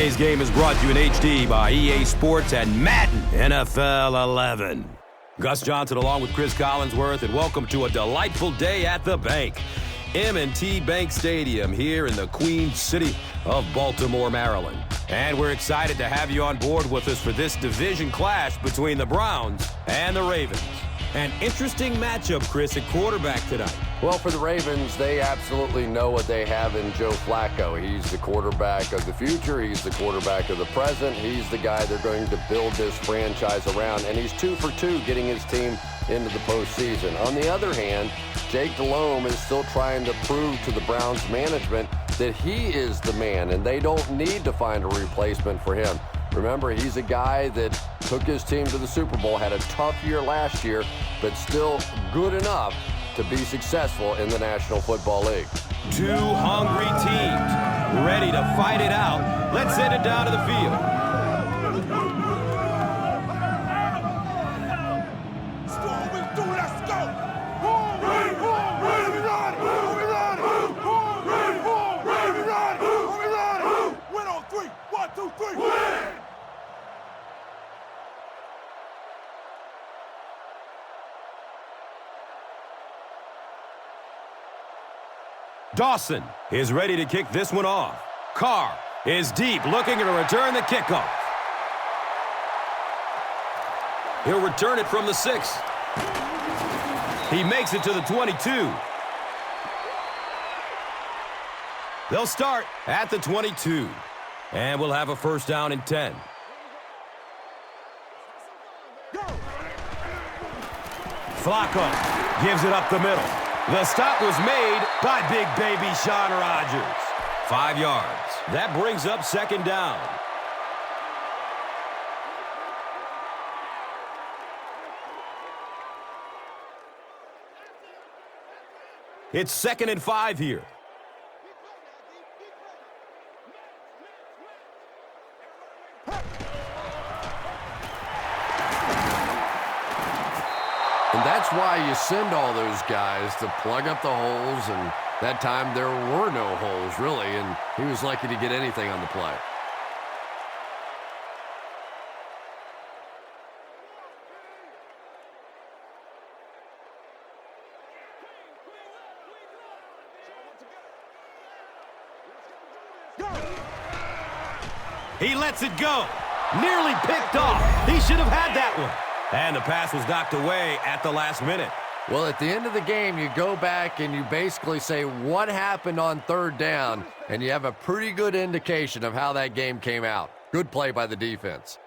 Today's game is brought to you in HD by EA Sports and Madden NFL 11. Gus Johnson along with Cris Collinsworth, and welcome to a delightful day at the bank. M&T Bank Stadium here in the Queen City of Baltimore, Maryland. And we're excited to have you on board with us for this division clash between the Browns and the Ravens. An interesting matchup, Chris, at quarterback tonight. Well, for the Ravens, they absolutely know what they have in Joe Flacco. He's the quarterback of the future. He's the quarterback of the present. He's the guy they're going to build this franchise around. And he's 2 for 2 getting his team into the postseason. On the other hand, Jake Delhomme is still trying to prove to the Browns management that he is the man, and they don't need to find a replacement for him. Remember, he's a guy that took his team to the Super Bowl, had a tough year last year, but still good enough to be successful in the National Football League. Two hungry teams ready to fight it out. Let's send it down to the field. Dawson is ready to kick this one off. Carr is deep, looking to return the kickoff. He'll return it from the 6. He makes it to the 22. They'll start at the 22. And we'll have a first down and 10. Flacco gives it up the middle. The stop was made by big baby Sean Rodgers. 5 yards. That brings up second down. It's 2nd and 5 here. And that's why you send all those guys to plug up the holes, and that time there were no holes, really, and he was lucky to get anything on the play. He lets it go. Nearly picked off. He should have had that one. And the pass was knocked away at the last minute. Well, at the end of the game, you go back and you basically say what happened on 3rd down, and you have a pretty good indication of how that game came out. Good play by the defense.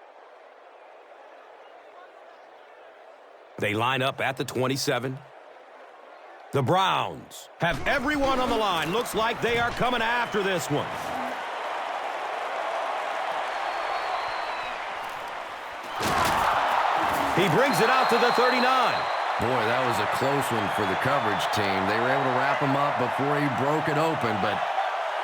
They line up at the 27. The Browns have everyone on the line. Looks like they are coming after this one. He brings it out to the 39. Boy, that was a close one for the coverage team. They were able to wrap him up before he broke it open, but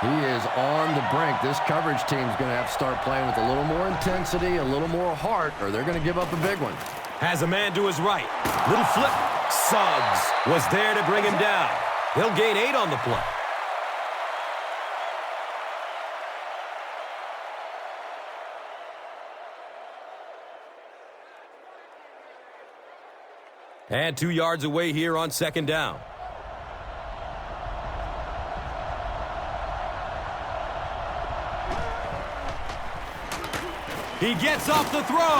he is on the brink. This coverage team's going to have to start playing with a little more intensity, a little more heart, or they're going to give up a big one. Has a man to his right. Little flip. Suggs was there to bring him down. He'll gain 8 on the play. And 2 yards away here on 2nd down. He gets off the throw.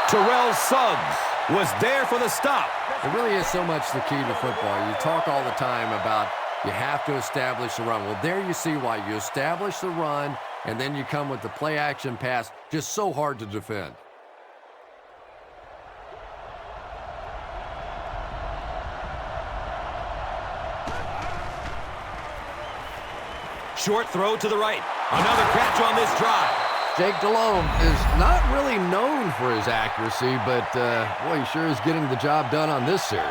Terrell Suggs was there for the stop. It really is so much the key to football. You talk all the time about you have to establish the run. Well, there you see why. You establish the run, and then you come with the play-action pass. Just so hard to defend. Short throw to the right. Another catch on this drive. Jake Delhomme is not really known for his accuracy, but boy, he sure is getting the job done on this series.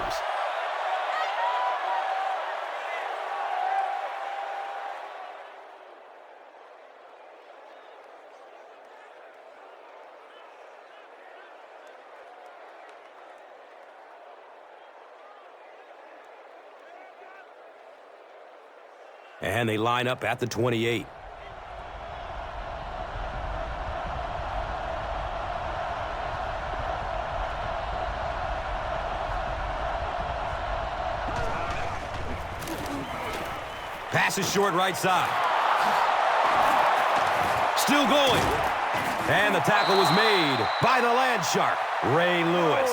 And they line up at the 28. Pass is short right side. Still going. And the tackle was made by the land shark, Ray Lewis.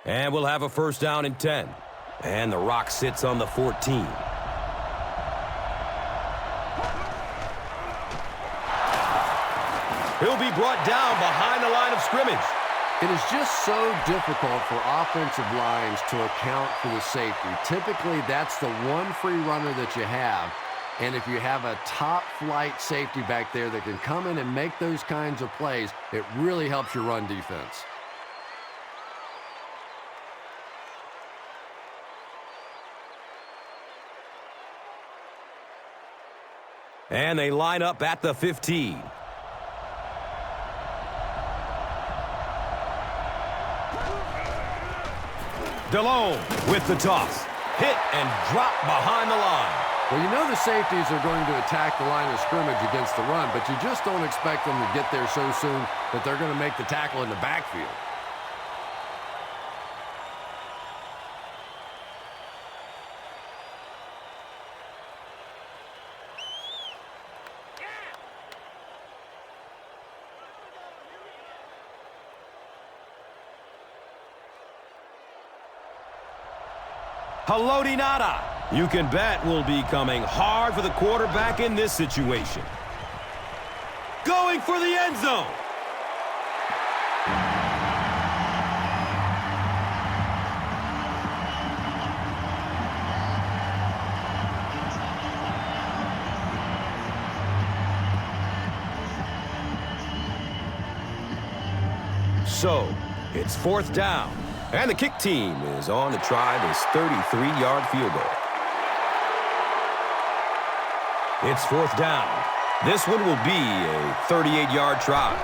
And we'll have a first down and 10. And the rock sits on the 14. He'll be brought down behind the line of scrimmage. It is just so difficult for offensive lines to account for the safety. Typically, that's the one free runner that you have. And if you have a top-flight safety back there that can come in and make those kinds of plays, it really helps your run defense. And they line up at the 15. DeLone with the toss. Hit and drop behind the line. Well, you know the safeties are going to attack the line of scrimmage against the run, but you just don't expect them to get there so soon that they're going to make the tackle in the backfield. Haloti Nada. You can bet will be coming hard for the quarterback in this situation. Going for the end zone. So, it's fourth down. And the kick team is on to try this 33-yard field goal. It's fourth down. This one will be a 38-yard try.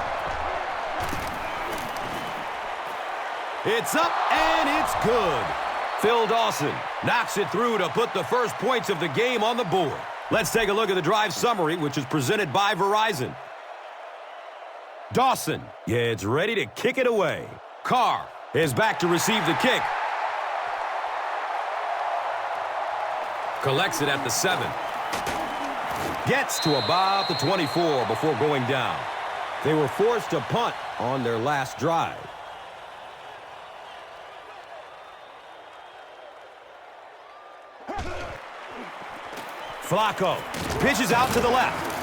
It's up and it's good. Phil Dawson knocks it through to put the first points of the game on the board. Let's take a look at the drive summary, which is presented by Verizon. Dawson gets ready to kick it away. Carr is back to receive the kick. Collects it at the 7. Gets to about the 24 before going down. They were forced to punt on their last drive. Flacco pitches out to the left.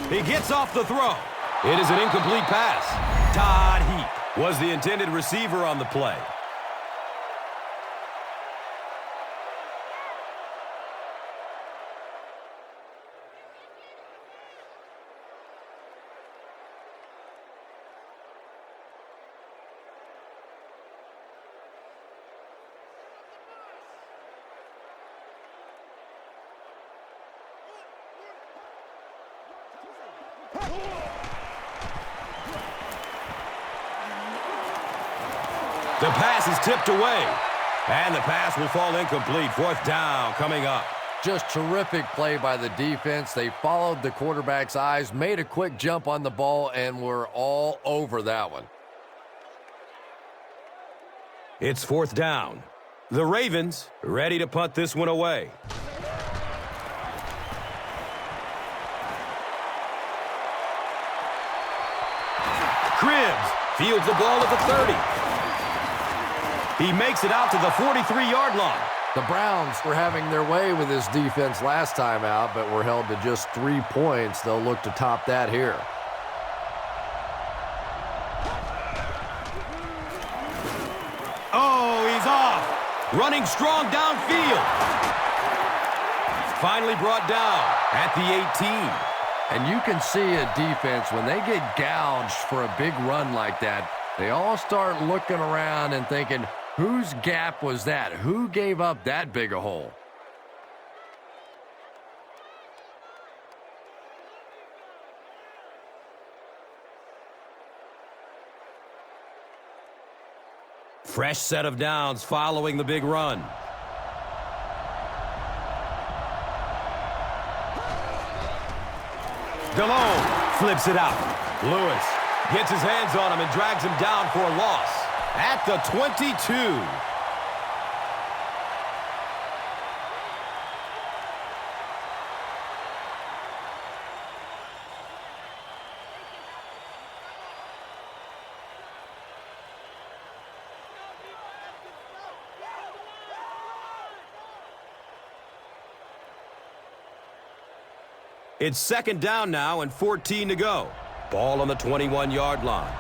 He gets off the throw. It is an incomplete pass. Todd Heap was the intended receiver on the play. The pass is tipped away, and the pass will fall incomplete. Fourth down coming up. Just terrific play by the defense. They followed the quarterback's eyes, made a quick jump on the ball, and were all over that one. It's fourth down. The Ravens ready to punt this one away. Cribbs fields the ball at the 30. He makes it out to the 43-yard line. The Browns were having their way with this defense last time out, but were held to just 3 points. They'll look to top that here. Oh, he's off. Running strong downfield. Finally brought down at the 18. And you can see a defense, when they get gouged for a big run like that, They all start looking around and thinking, whose gap was that? Who gave up that big a hole? Fresh set of downs following the big run. DeLone flips it out. Lewis gets his hands on him and drags him down for a loss at the 22. It's second down now and 14 to go. Ball on the 21-yard line.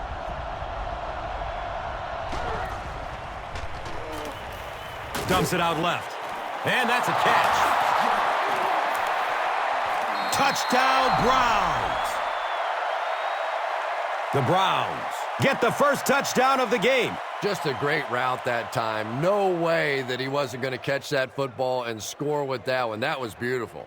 Dumps it out left. And that's a catch. Touchdown, Browns. The Browns get the first touchdown of the game. Just a great route that time. No way that he wasn't going to catch that football and score with that one. That was beautiful.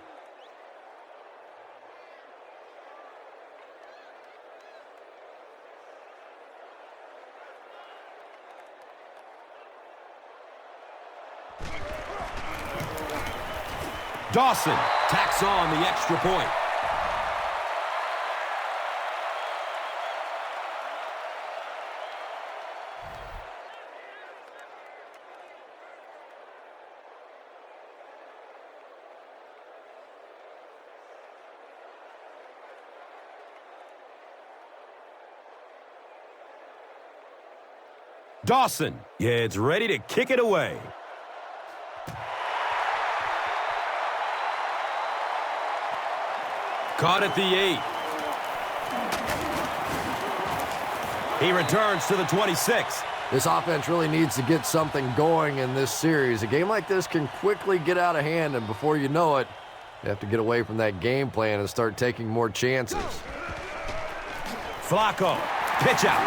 Dawson tacks on the extra point. Dawson gets ready to kick it away. Caught at the 8. He returns to the 26. This offense really needs to get something going in this series. A game like this can quickly get out of hand, and before you know it, you have to get away from that game plan and start taking more chances. Flacco, pitch out.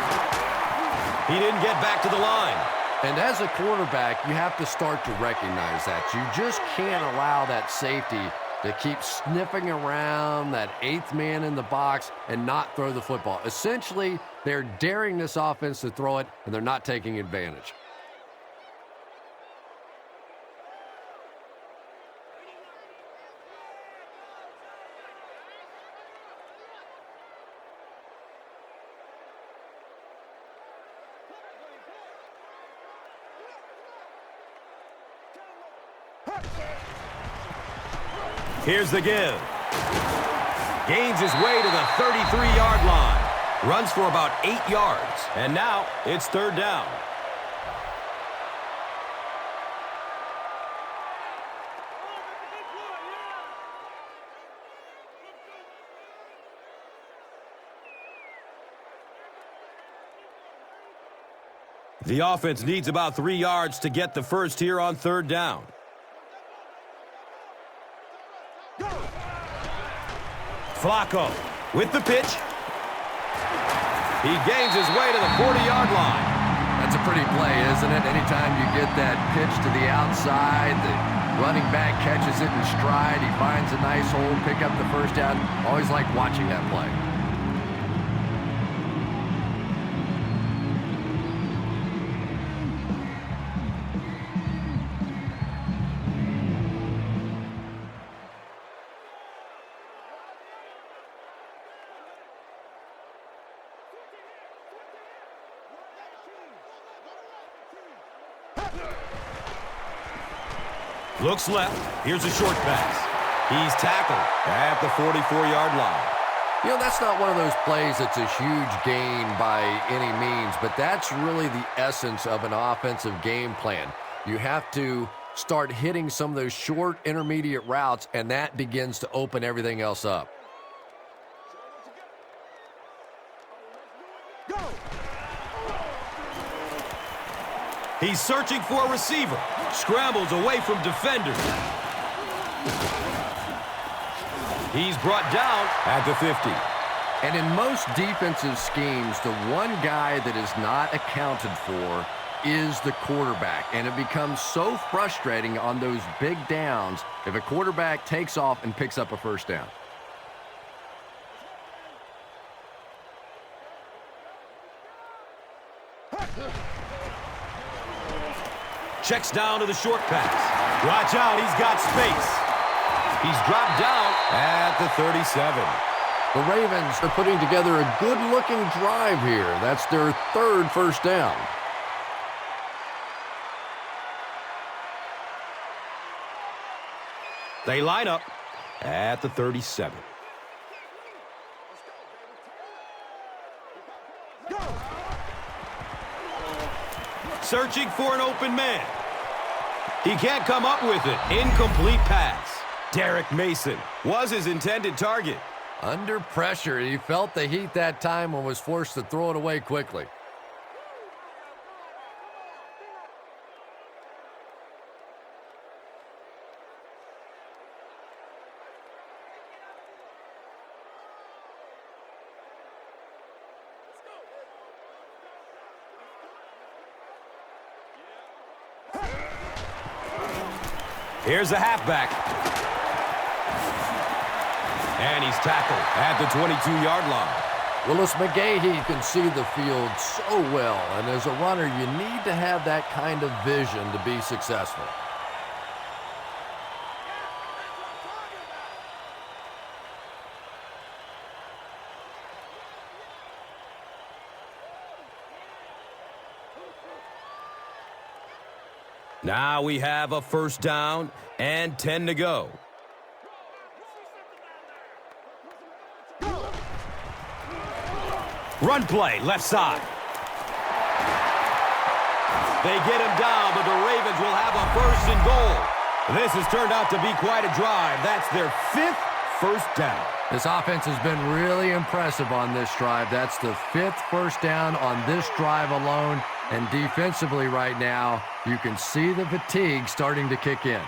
He didn't get back to the line. And as a quarterback, you have to start to recognize that. You just can't allow that safety to keep sniffing around that eighth man in the box and not throw the football. Essentially, they're daring this offense to throw it, and they're not taking advantage. Here's the give. Gains his way to the 33-yard line. Runs for about 8 yards. And now it's third down. The offense needs about 3 yards to get the first here on third down. Flacco with the pitch. He gains his way to the 40-yard line. That's a pretty play, isn't it? Anytime you get that pitch to the outside, the running back catches it in stride. He finds a nice hole, pick up the first down. Always like watching that play. Looks left. Here's a short pass. He's tackled at the 44-yard line. You know, that's not one of those plays that's a huge gain by any means, but that's really the essence of an offensive game plan. You have to start hitting some of those short, intermediate routes, and that begins to open everything else up. He's searching for a receiver. Scrambles away from defenders. He's brought down at the 50. And in most defensive schemes, the one guy that is not accounted for is the quarterback. And it becomes so frustrating on those big downs if a quarterback takes off and picks up a first down. Checks down to the short pass. Watch out, he's got space. He's dropped down at the 37. The Ravens are putting together a good-looking drive here. That's their third first down. They line up at the 37. Searching for an open man. He can't come up with it. Incomplete pass. Derek Mason was his intended target. Under pressure, he felt the heat that time and was forced to throw it away quickly. Here's the halfback. And he's tackled at the 22-yard line. Willis McGahee can see the field so well, and as a runner, you need to have that kind of vision to be successful. Now we have a first down and 10 to go. Run play, left side. They get him down, but the Ravens will have a first and goal. This has turned out to be quite a drive. That's their 5th first down. This offense has been really impressive on this drive. That's the 5th first down on this drive alone. And defensively right now, you can see the fatigue starting to kick in.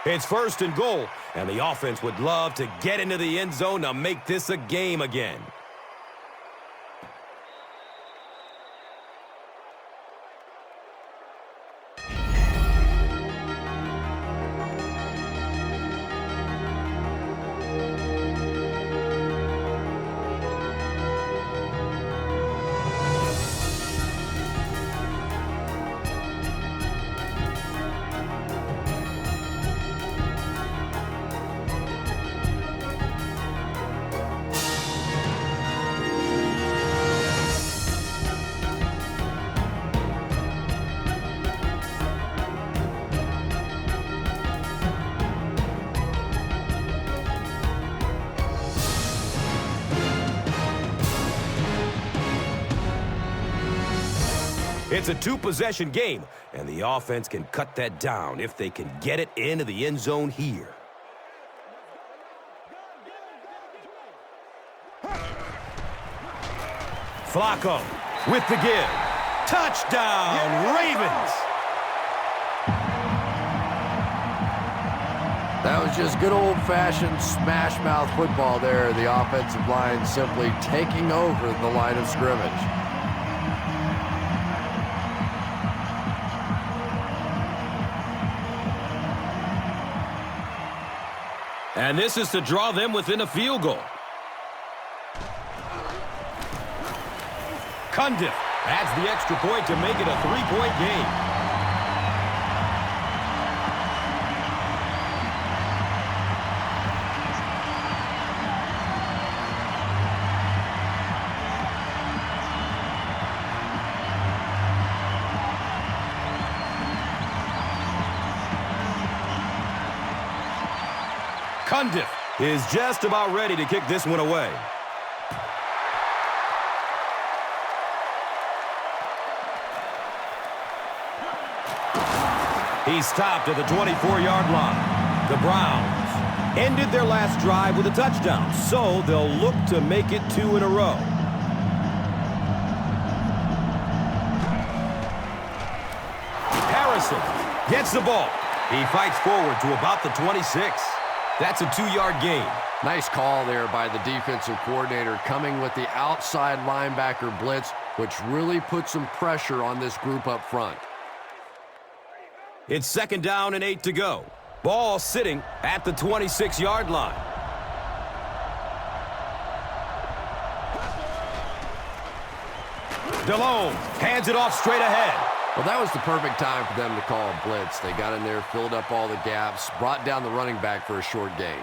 It's first and goal, and the offense would love to get into the end zone to make this a game again. It's a two-possession game, and the offense can cut that down if they can get it into the end zone here. Flacco with the give. Touchdown, Ravens! That was just good old-fashioned smash-mouth football there. The offensive line simply taking over the line of scrimmage. And this is to draw them within a field goal. Cundiff adds the extra point to make it a three-point game. Cundiff is just about ready to kick this one away. He's stopped at the 24-yard line. The Browns ended their last drive with a touchdown, so they'll look to make it 2 in a row. Harrison gets the ball. He fights forward to about the 26. That's a 2-yard gain. Nice call there by the defensive coordinator, coming with the outside linebacker blitz, which really put some pressure on this group up front. It's 2nd down and 8 to go. Ball sitting at the 26-yard line. DeLone hands it off straight ahead. Well, that was the perfect time for them to call a blitz. They got in there, filled up all the gaps, brought down the running back for a short gain.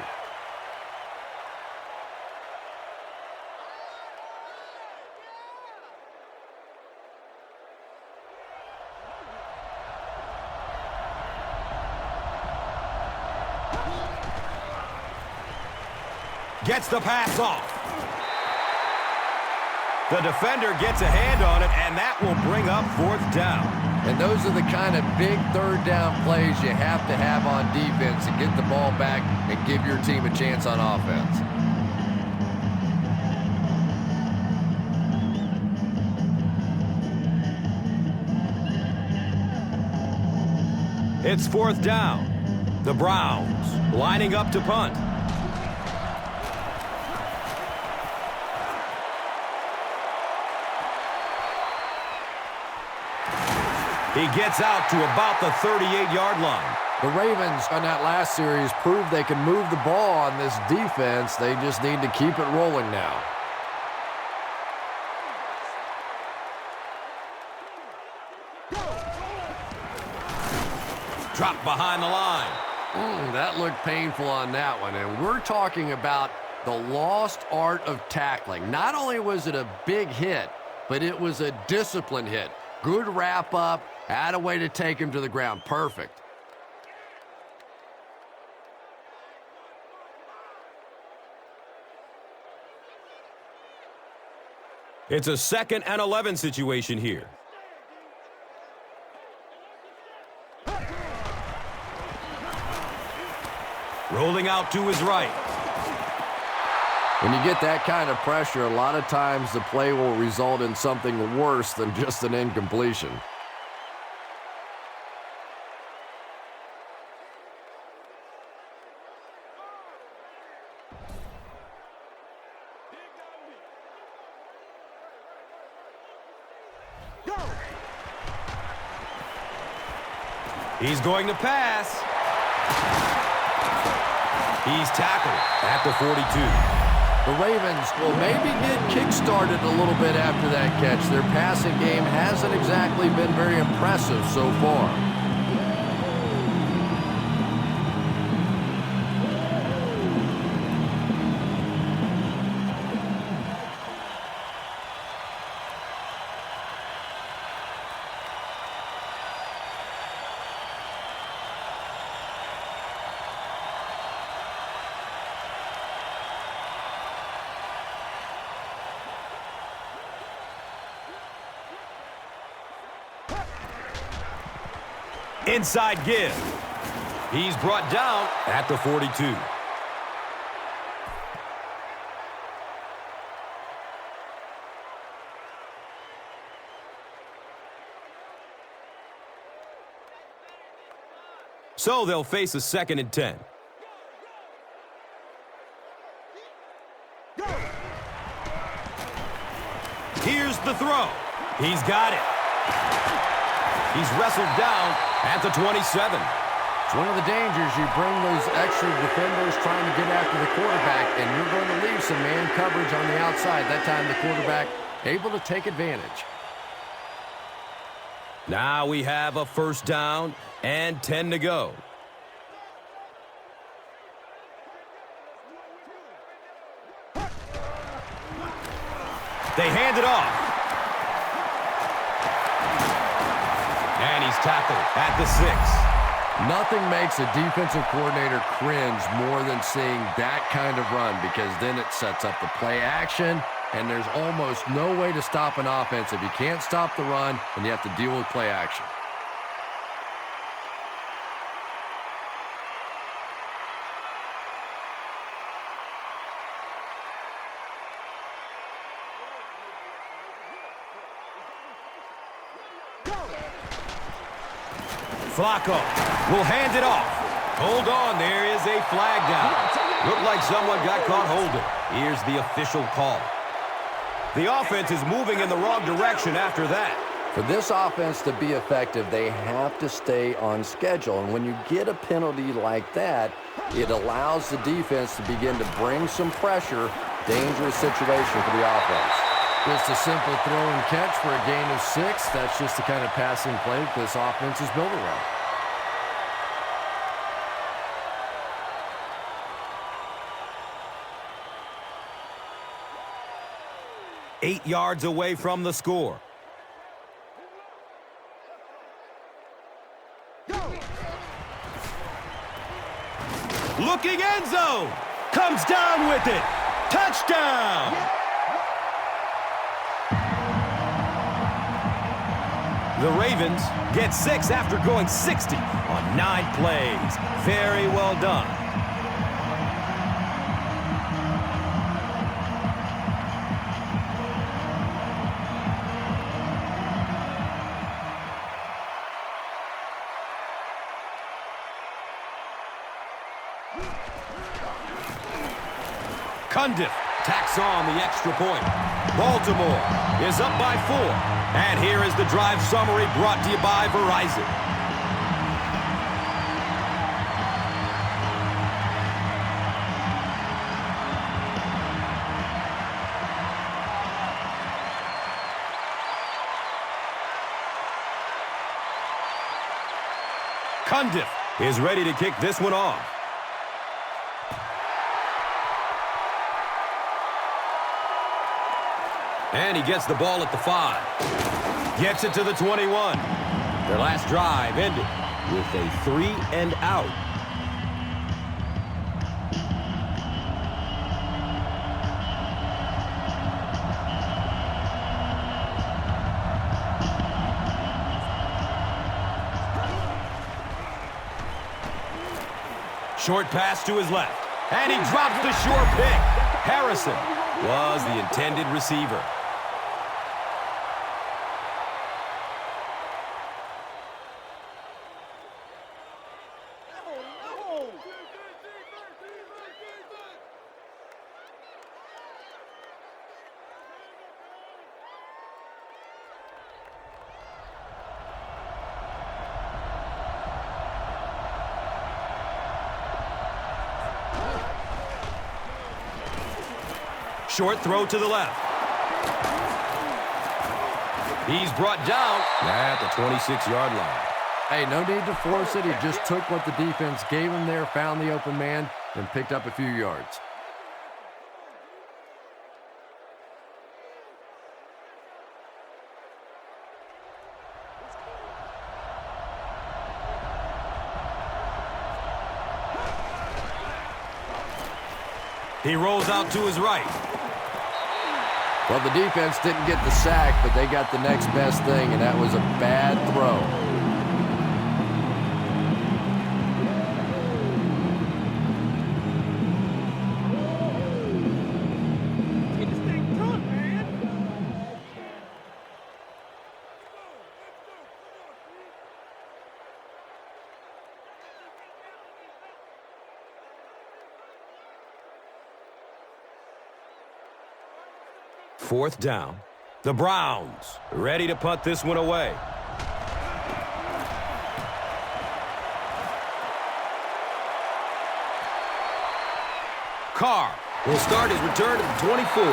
Gets the pass off. The defender gets a hand on it, and that will bring up 4th down. And those are the kind of big 3rd down plays you have to have on defense to get the ball back and give your team a chance on offense. It's 4th down. The Browns lining up to punt. He gets out to about the 38-yard line. The Ravens on that last series proved they can move the ball on this defense. They just need to keep it rolling now. Dropped behind the line. That looked painful on that one. And we're talking about the lost art of tackling. Not only was it a big hit, but it was a disciplined hit. Good wrap up. Had a way to take him to the ground. Perfect. It's a 2nd and 11 situation here. Rolling out to his right. When you get that kind of pressure, a lot of times the play will result in something worse than just an incompletion. He's going to pass. He's tackled at the 42. The Ravens will maybe get kick-started a little bit after that catch. Their passing game hasn't exactly been very impressive so far. Inside give. He's brought down at the 42. So they'll face a 2nd and 10. Here's the throw. He's got it. He's wrestled down at the 27. It's one of the dangers. You bring those extra defenders trying to get after the quarterback, and you're going to leave some man coverage on the outside. That time the quarterback able to take advantage. Now we have a 1st down and 10 to go. They hand it off. And he's tackled at the 6. Nothing makes a defensive coordinator cringe more than seeing that kind of run, because then it sets up the play action, and there's almost no way to stop an offense if you can't stop the run and you have to deal with play action. Flacco will hand it off. Hold on, there is a flag down. Looked like someone got caught holding. Here's the official call. The offense is moving in the wrong direction after that. For this offense to be effective, they have to stay on schedule. And when you get a penalty like that, it allows the defense to begin to bring some pressure. Dangerous situation for the offense. Just a simple throw and catch for a gain of 6. That's just the kind of passing play that this offense is built around. Eight yards away from the score. Looking end zone. Comes down with it. Touchdown. The Ravens get 6 after going 60 on 9 plays. Very well done. Cundiff tacks on the extra point. Baltimore is up by 4. And here is the drive summary brought to you by Verizon. Cundiff is ready to kick this one off. And he gets the ball at the 5. Gets it to the 21. Their last drive ended with a 3 and out. Short pass to his left. And he drops the short pick. Harrison was the intended receiver. Short throw to the left. He's brought down at the 26-yard line. Hey, no need to force it. He just took what the defense gave him there, found the open man, and picked up a few yards. He rolls out to his right. Well, the defense didn't get the sack, but they got the next best thing, and that was a bad throw. Fourth down. The Browns ready to punt this one away. Carr will start his return at the 24.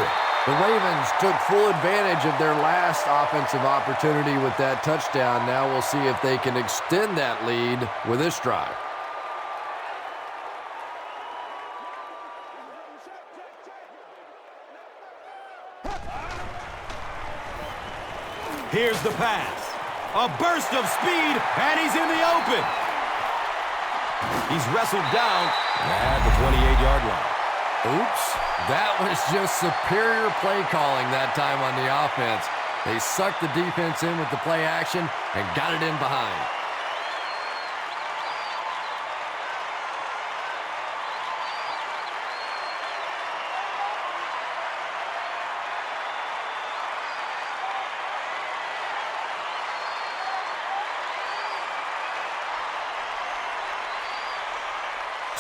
The Ravens took full advantage of their last offensive opportunity with that touchdown. Now we'll see if they can extend that lead with this drive. Here's the pass. A burst of speed, and he's in the open. He's wrestled down at the 28-yard line. Oops. That was just superior play calling that time on the offense. They sucked the defense in with the play action and got it in behind.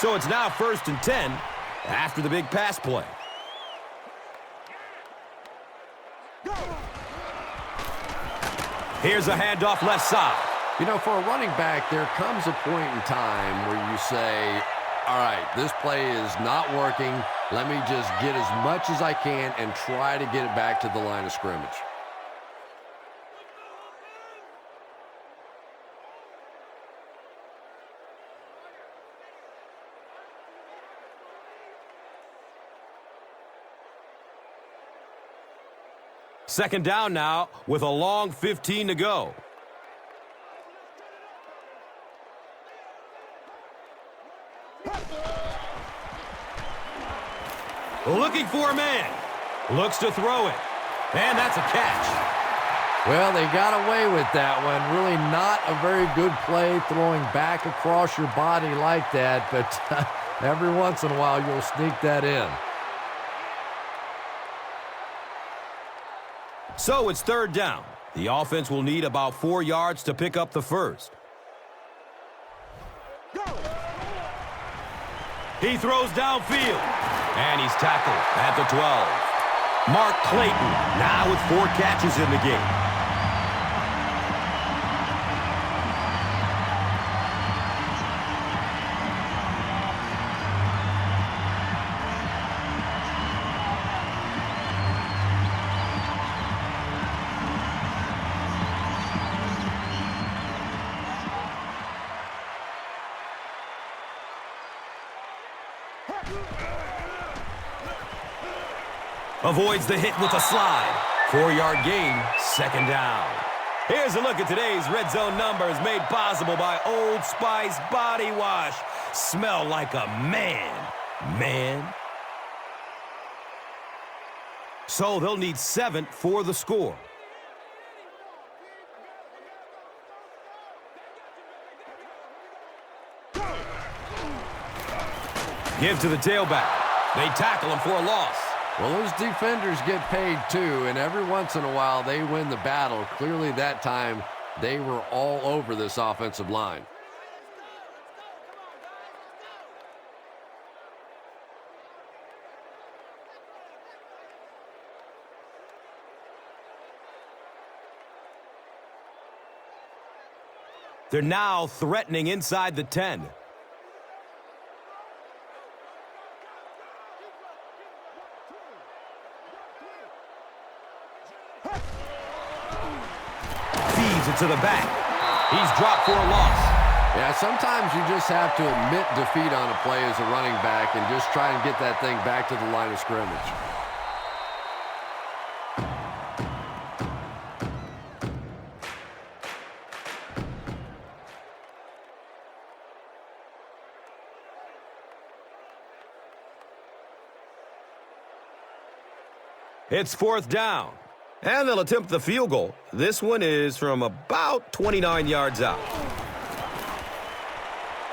So it's now 1st and 10 after the big pass play. Here's a handoff left side. You know, for a running back, there comes a point in time where you say, all right, this play is not working. Let me just get as much as I can and try to get it back to the line of scrimmage. Second down now with a long 15 to go. Looking for a man. Looks to throw it. And that's a catch. Well, they got away with that one. Really not a very good play throwing back across your body like that, but every once in a while you'll sneak that in. So it's 3rd down. The offense will need about 4 yards to pick up the first. He throws downfield. And he's tackled at the 12. Mark Clayton now with 4 catches in the game. Avoids the hit with a slide. 4-yard gain, 2nd down. Here's a look at today's red zone numbers made possible by Old Spice Body Wash. Smell like a man. So they'll need 7 for the score. Give to the tailback. They tackle him for a loss. Well, those defenders get paid too, and every once in a while they win the battle. Clearly that time they were all over this offensive line. They're now threatening inside the 10. To the back. He's dropped for a loss. Yeah, sometimes you just have to admit defeat on a play as a running back and just try and get that thing back to the line of scrimmage. It's 4th down. And they'll attempt the field goal. This one is from about 29 yards out.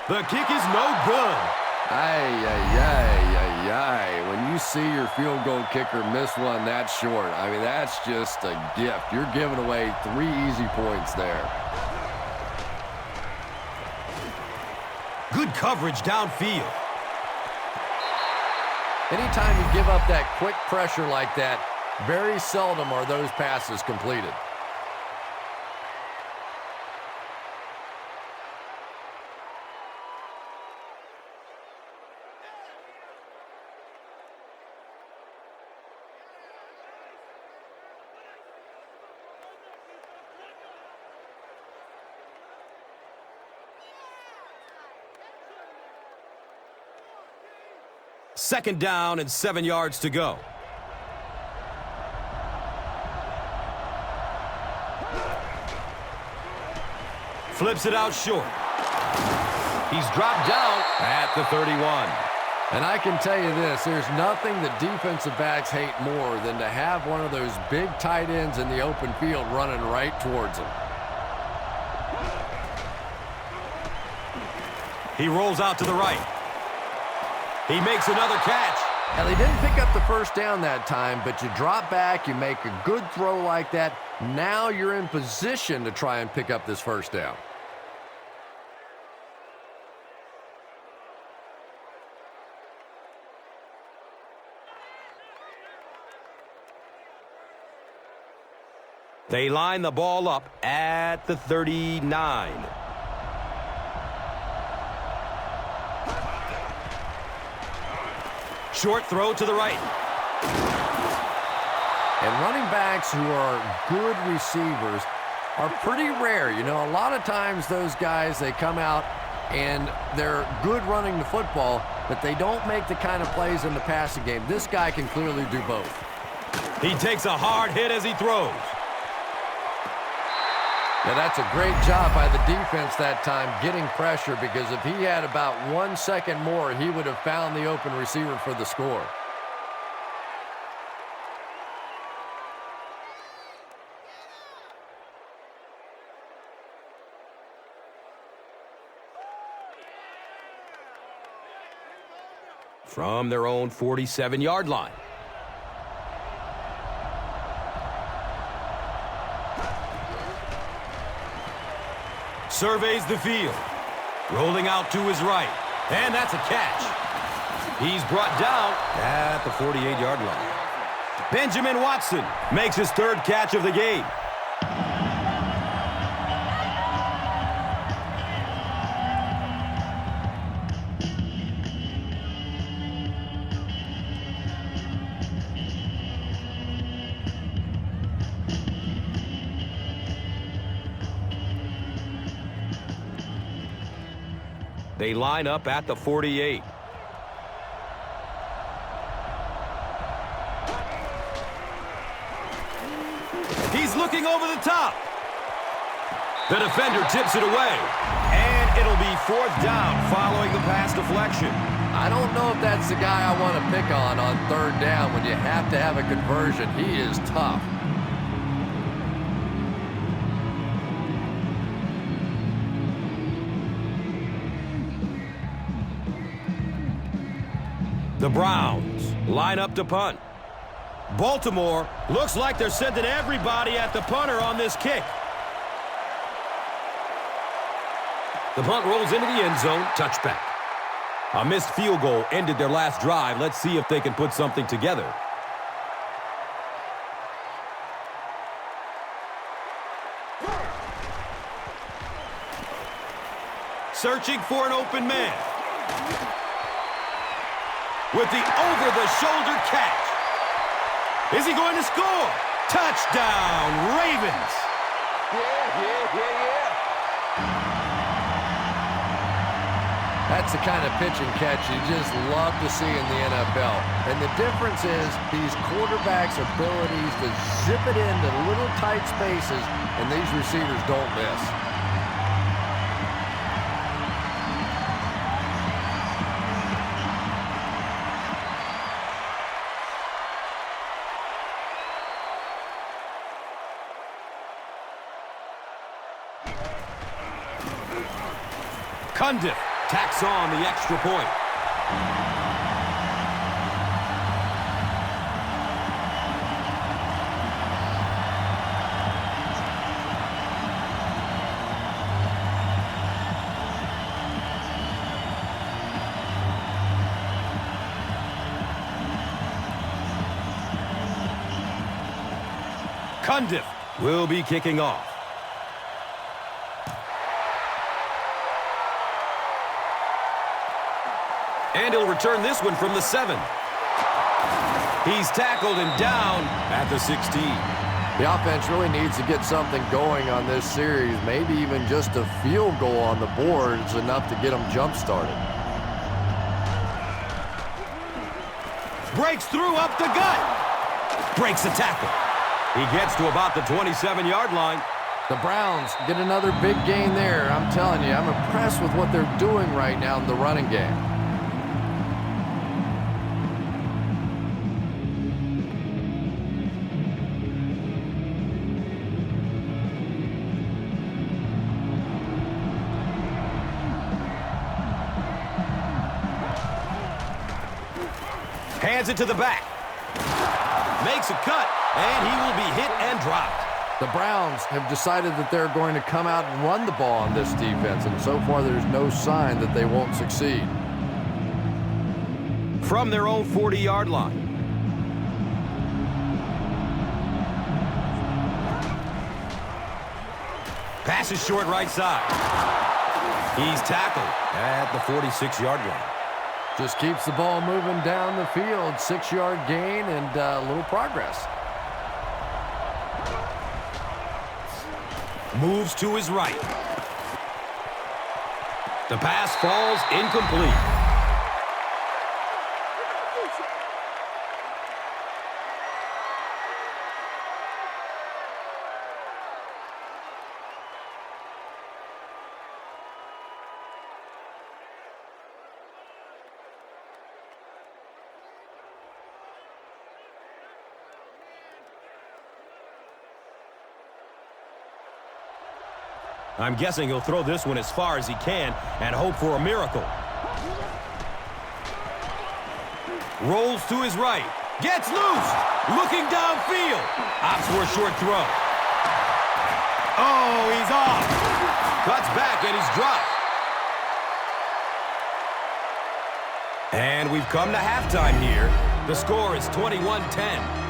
The kick is no good. When you see your field goal kicker miss one that short, I mean, that's just a gift. You're giving away 3 easy points there. Good coverage downfield. Anytime you give up that quick pressure like that, very seldom are those passes completed. Second down and 7 yards to go. Flips it out short. He's dropped down at the 31. And I can tell you this, there's nothing that defensive backs hate more than to have one of those big tight ends in the open field running right towards them. He rolls out to the right. He makes another catch. Now, they didn't pick up the first down that time, but you drop back, you make a good throw like that. Now you're in position to try and pick up this first down. They line the ball up at the 39. Short throw to the right. And running backs who are good receivers are pretty rare. You know, a lot of times those guys, they come out and they're good running the football, but they don't make the kind of plays in the passing game. This guy can clearly do both. He takes a hard hit as he throws. Now, that's a great job by the defense that time getting pressure, because if he had about 1 second more, he would have found the open receiver for the score. From their own 47-yard line. Surveys the field. Rolling out to his right. And that's a catch. He's brought down at the 48-yard line. Benjamin Watson makes his third catch of the game. They line up at the 48. He's looking over the top. The defender tips it away. And it'll be fourth down following the pass deflection. I don't know if that's the guy I want to pick on third down when you have to have a conversion. He is tough. The Browns line up to punt. Baltimore looks like they're sending everybody at the punter on this kick. The punt rolls into the end zone, touchback. A missed field goal ended their last drive. Let's see if they can put something together. Searching for an open man. With the over-the-shoulder catch. Is he going to score? Touchdown, Ravens! Yeah. That's the kind of pitch and catch you just love to see in the NFL. And the difference is these quarterbacks' abilities to zip it into little tight spaces, and these receivers don't miss. Cundiff tacks on the extra point. Cundiff will be kicking off. And he'll return this one from the 7. He's tackled and down at the 16. The offense really needs to get something going on this series. Maybe even just a field goal on the board is enough to get them jump-started. Breaks through up the gut. Breaks the tackle. He gets to about the 27-yard line. The Browns get another big gain there. I'm telling you, I'm impressed with what they're doing right now in the running game. Hands it to the back. Makes a cut, and he will be hit and dropped. The Browns have decided that they're going to come out and run the ball on this defense, and so far there's no sign that they won't succeed. From their own 40-yard line. Pass is short right side. He's tackled at the 46-yard line. Just keeps the ball moving down the field. 6-yard gain and a little progress. Moves to his right. The pass falls incomplete. I'm guessing he'll throw this one as far as he can and hope for a miracle. Rolls to his right. Gets loose. Looking downfield. Opts for a short throw. Oh, he's off. Cuts back and he's dropped. And we've come to halftime here. The score is 21-10.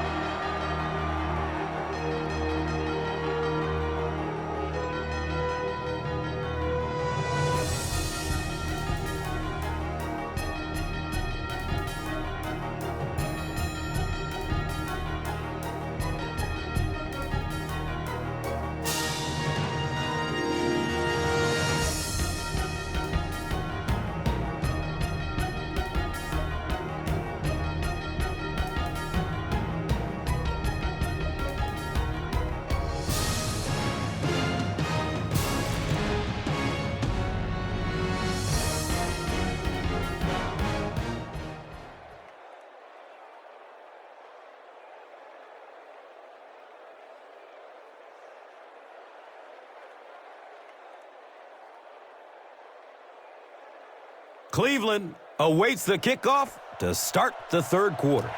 Cleveland awaits the kickoff to start the third quarter.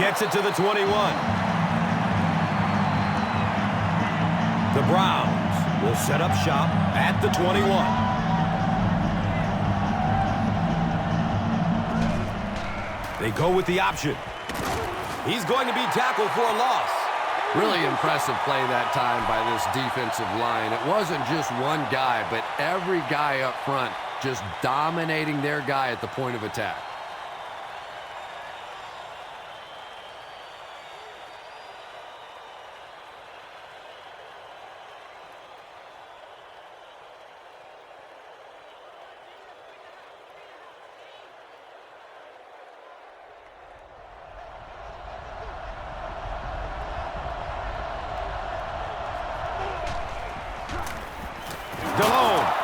Gets it to the 21. The Browns will set up shop at the 21. They go with the option. He's going to be tackled for a loss. Really impressive play that time by this defensive line. It wasn't just one guy, but every guy up front just dominating their guy at the point of attack.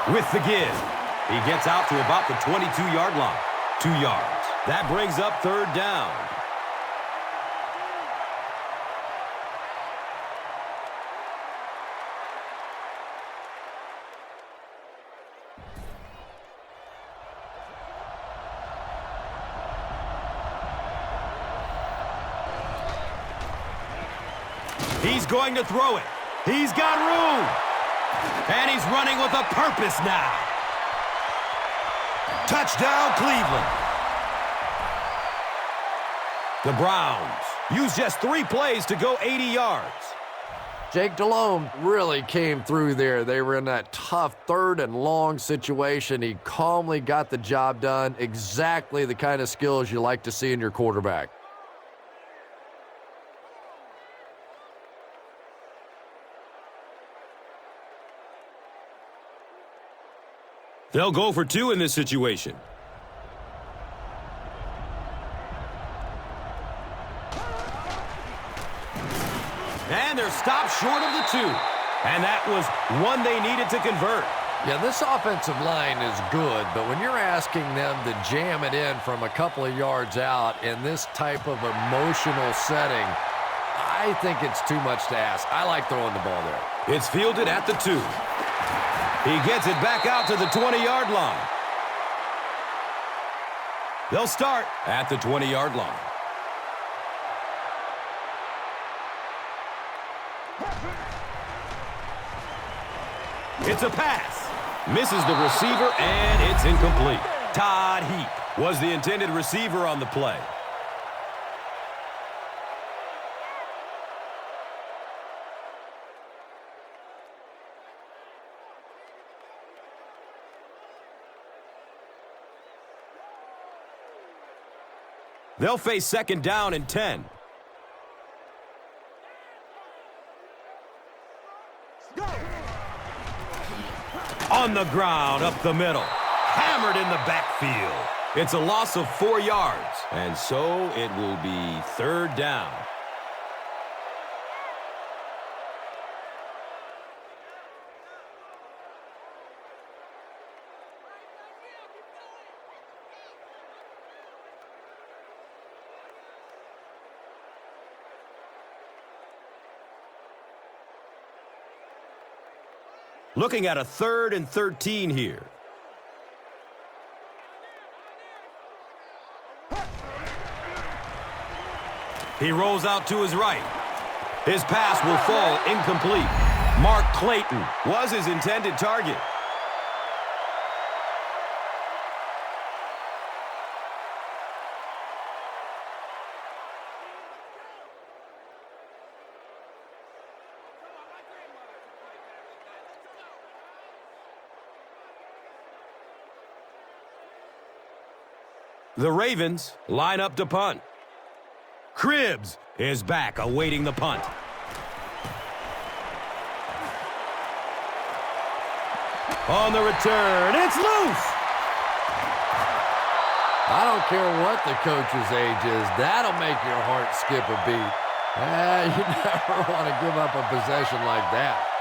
With the give. He gets out to about the 22-yard line. 2 yards. That brings up third down. He's going to throw it. He's got room. And he's running with a purpose now. Touchdown, Cleveland. The Browns use just 3 plays to go 80 yards. Jake Delhomme really came through there. They were in that tough 3rd and long situation. He calmly got the job done. Exactly the kind of skills you like to see in your quarterback. They'll go for 2 in this situation. And they're stopped short of the 2. And that was one they needed to convert. Yeah, this offensive line is good, but when you're asking them to jam it in from a couple of yards out in this type of emotional setting, I think it's too much to ask. I like throwing the ball there. It's fielded at the 2. He gets it back out to the 20-yard line. They'll start at the 20-yard line. It's a pass. Misses the receiver, and it's incomplete. Todd Heap was the intended receiver on the play. They'll face second down and 10. On the ground, up the middle. Hammered in the backfield. It's a loss of 4 yards, and so it will be third down. Looking at a 3rd and 13 here. He rolls out to his right. His pass will fall incomplete. Mark Clayton was his intended target. The Ravens line up to punt. Cribbs is back, awaiting the punt. On the return, it's loose! I don't care what the coach's age is. That'll make your heart skip a beat. You never want to give up a possession like that.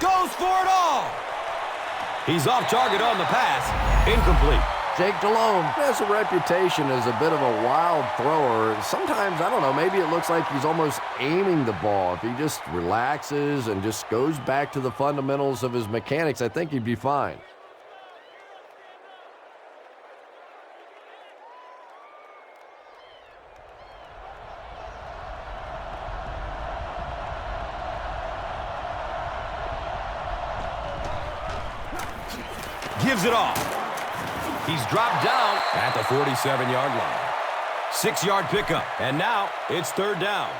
Goes for it all! He's off target on the pass. Incomplete. Jake Delhomme has a reputation as a bit of a wild thrower. Sometimes, I don't know, maybe it looks like he's almost aiming the ball. If he just relaxes and just goes back to the fundamentals of his mechanics, I think he'd be fine. Gives it off. He's dropped down at the 47-yard line. 6-yard pickup, and now it's third down.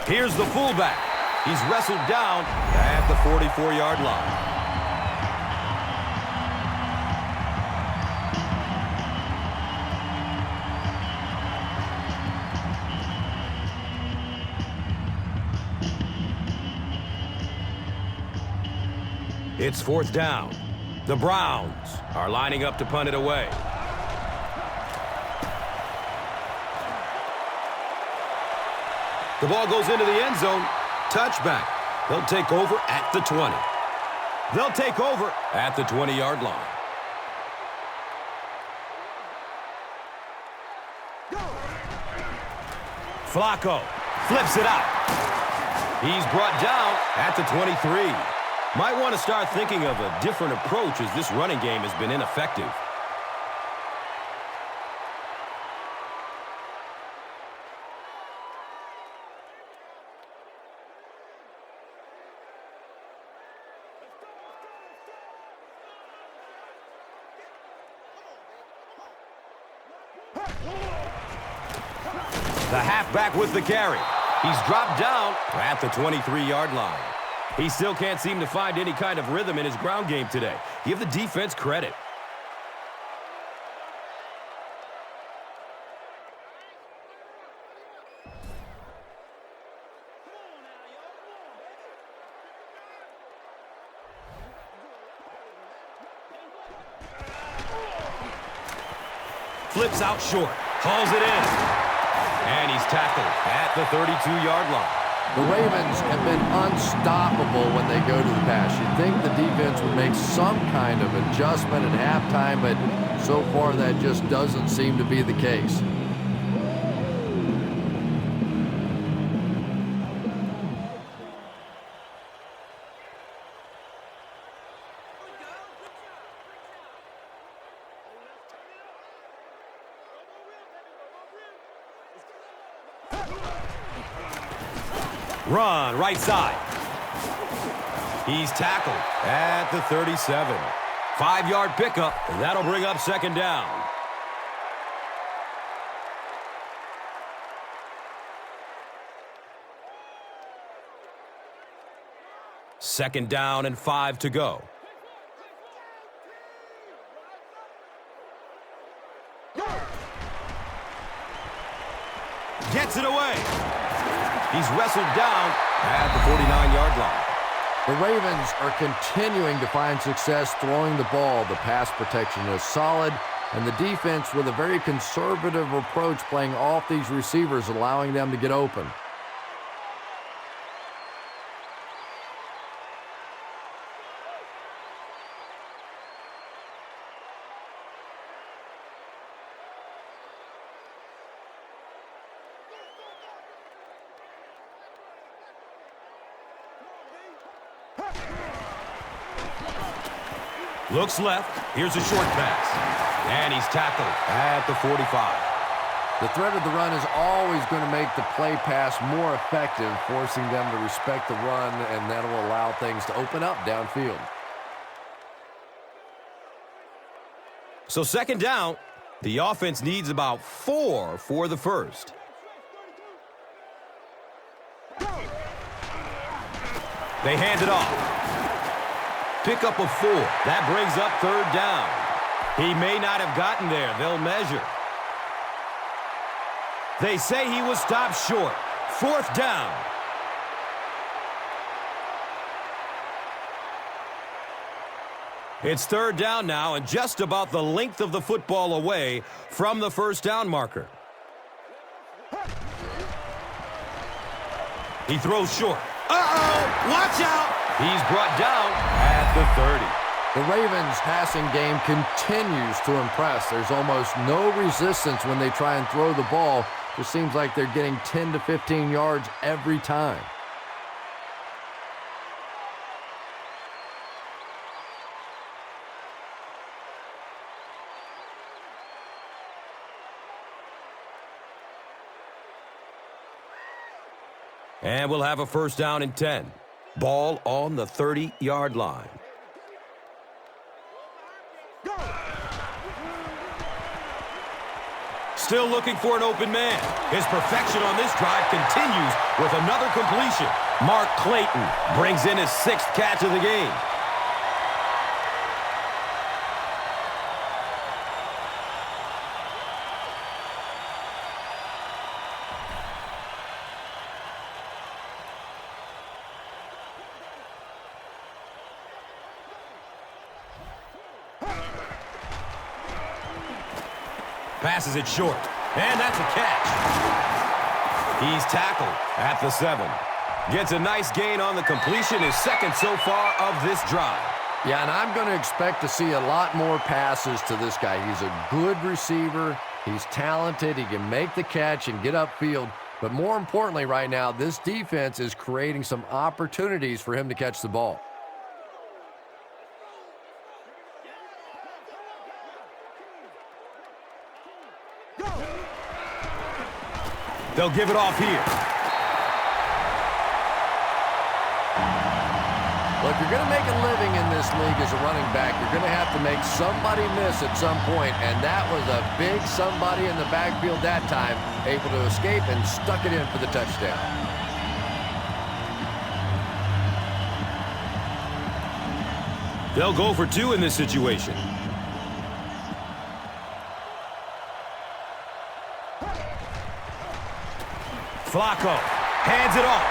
Here's the fullback. He's wrestled down at the 44-yard line. It's fourth down. The Browns are lining up to punt it away. The ball goes into the end zone. Touchback. They'll take over at the 20. They'll take over at the 20-yard line. Flacco flips it out. He's brought down at the 23. Might want to start thinking of a different approach as this running game has been ineffective. The halfback with the carry. He's dropped down at the 23-yard line. He still can't seem to find any kind of rhythm in his ground game today. Give the defense credit. Flips out short. Hauls it in. And he's tackled at the 32-yard line. The Ravens have been unstoppable when they go to the pass. You'd think the defense would make some kind of adjustment at halftime, but so far that just doesn't seem to be the case. Run, right side. He's tackled at the 37. 5-yard pickup, and that'll bring up second down. Second down and 5 to go. Gets it away. He's wrestled down at the 49-yard line. The Ravens are continuing to find success throwing the ball. The pass protection is solid, and the defense with a very conservative approach playing off these receivers, allowing them to get open. Looks left. Here's a short pass. And he's tackled at the 45. The threat of the run is always going to make the play pass more effective, forcing them to respect the run, and that'll allow things to open up downfield. So second down, the offense needs about 4 for the first. They hand it off. Pick up a 4. That brings up third down. He may not have gotten there. They'll measure. They say he was stopped short. Fourth down. It's third down now and just about the length of the football away from the first down marker. He throws short. Uh-oh! Watch out! He's brought down at the 30. The Ravens' passing game continues to impress. There's almost no resistance when they try and throw the ball. It seems like they're getting 10 to 15 yards every time. And we'll have a first down and 10. Ball on the 30-yard line. Still looking for an open man. His perfection on this drive continues with another completion. Mark Clayton brings in his 6th catch of the game. Passes it short, and that's a catch. He's tackled at the 7. Gets a nice gain on the completion, his 2nd so far of this drive. Yeah, and I'm going to expect to see a lot more passes to this guy. He's a good receiver. He's talented. He can make the catch and get upfield. But more importantly right now, this defense is creating some opportunities for him to catch the ball. They'll give it off here. Well, if you're going to make a living in this league as a running back, you're going to have to make somebody miss at some point, and that was a big somebody in the backfield that time, able to escape and stuck it in for the touchdown. They'll go for 2 in this situation. Flacco hands it off.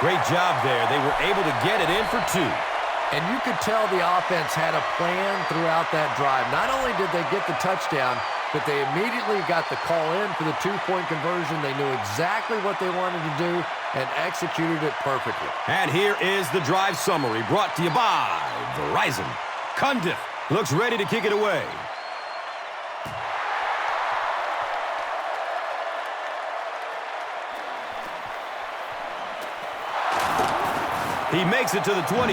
Great job there. They were able to get it in for 2. And you could tell the offense had a plan throughout that drive. Not only did they get the touchdown, but they immediately got the call in for the 2-point conversion. They knew exactly what they wanted to do and executed it perfectly. And here is the drive summary brought to you by Verizon. Cundiff looks ready to kick it away. He makes it to the 22.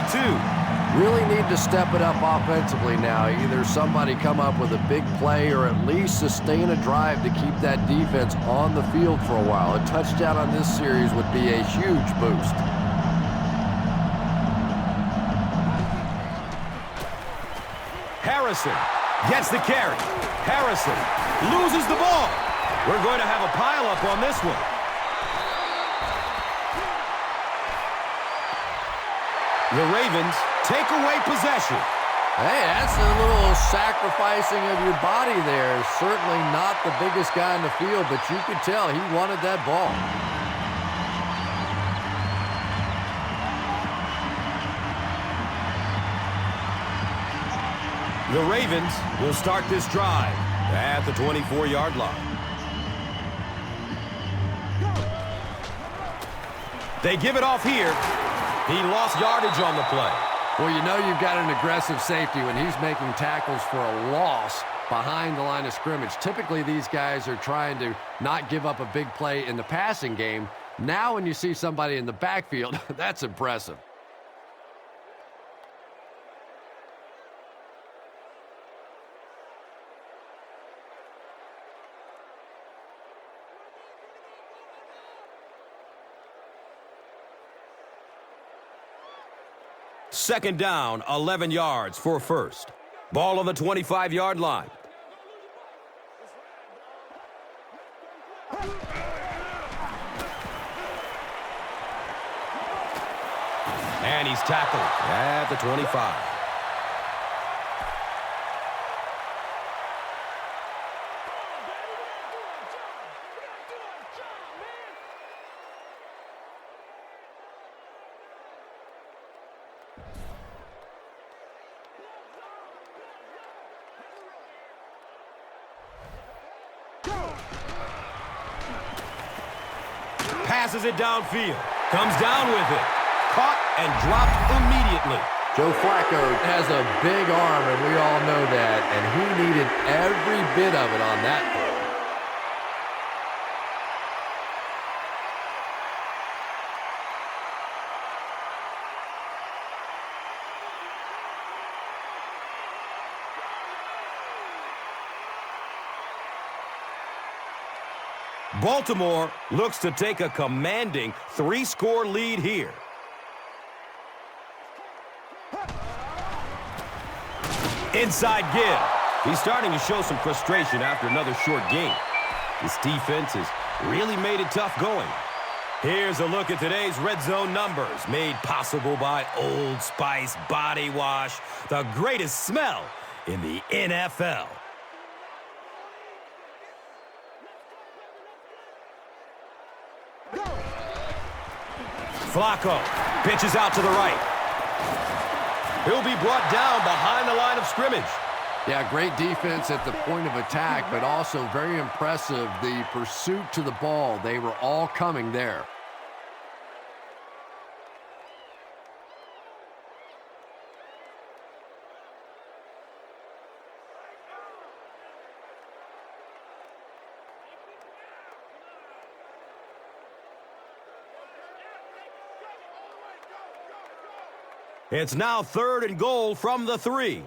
Really need to step it up offensively now. Either somebody come up with a big play or at least sustain a drive to keep that defense on the field for a while. A touchdown on this series would be a huge boost. Harrison gets the carry. Harrison loses the ball. We're going to have a pileup on this one. The Ravens take away possession. Hey, that's a little sacrificing of your body there. Certainly not the biggest guy in the field, but you could tell he wanted that ball. The Ravens will start this drive at the 24-yard line. They give it off here. He lost yardage on the play. Well, you know you've got an aggressive safety when he's making tackles for a loss behind the line of scrimmage. Typically, these guys are trying to not give up a big play in the passing game. Now, when you see somebody in the backfield, that's impressive. Second down, 11 yards for first. Ball on the 25-yard line. And he's tackled at the 25. Passes it downfield. Comes down with it. Caught and dropped immediately. Joe Flacco has a big arm, and we all know that, and he needed every bit of it on that throw. Baltimore looks to take a commanding 3-score lead here. Inside give. He's starting to show some frustration after another short game. This defense has really made it tough going. Here's a look at today's red zone numbers, made possible by Old Spice Body Wash, the greatest smell in the NFL. Flacco pitches out to the right. He'll be brought down behind the line of scrimmage. Yeah, great defense at the point of attack, but also very impressive, the pursuit to the ball. They were all coming there. It's now 3rd and goal from the 3.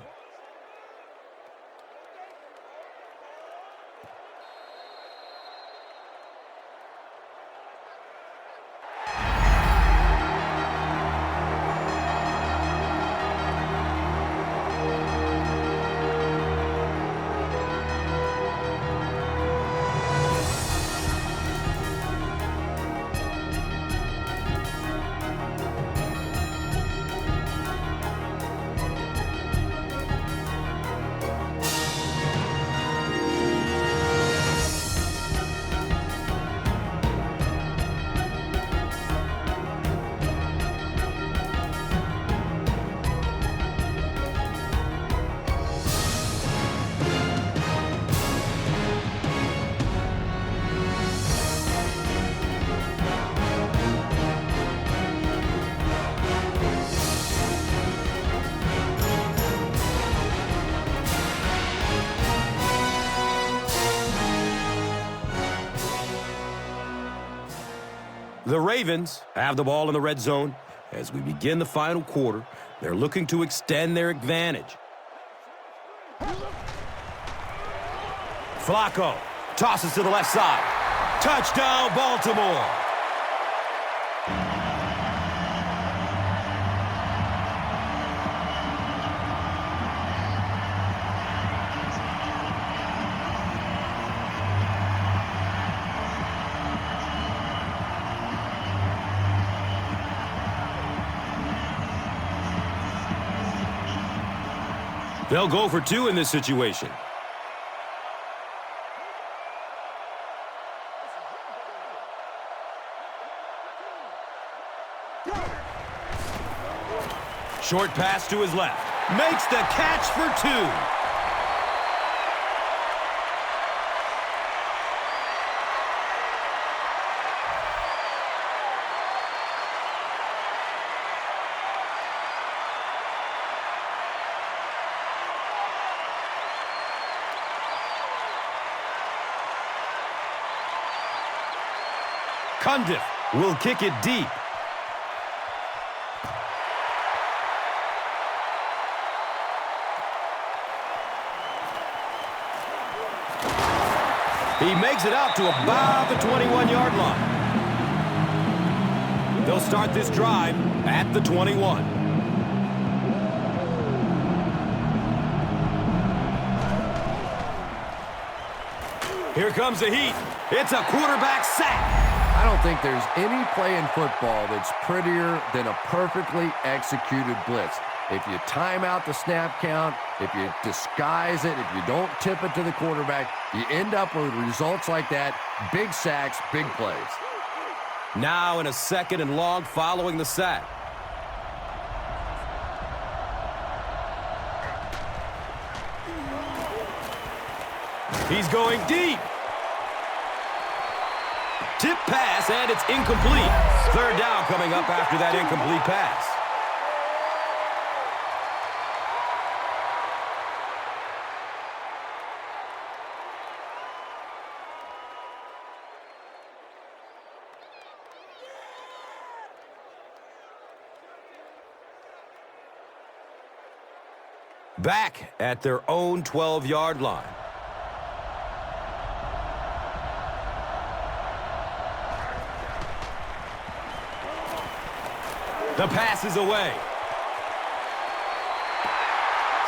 The Ravens have the ball in the red zone as we begin the final quarter. They're looking to extend their advantage. Flacco tosses to the left side. Touchdown, Baltimore. They'll go for two in this situation. Short pass to his left. Makes the catch for two. Cundiff will kick it deep. He makes it out to about the 21-yard line. They'll start this drive at the 21. Here comes the heat. It's a quarterback sack. I don't think there's any play in football that's prettier than a perfectly executed blitz. If you time out the snap count, if you disguise it, if you don't tip it to the quarterback, you end up with results like that. Big sacks, big plays. Now in a 2nd and long following the sack. He's going deep. Tip pass, and it's incomplete. 3rd down coming up after that incomplete pass. Back at their own 12-yard line. The pass is away.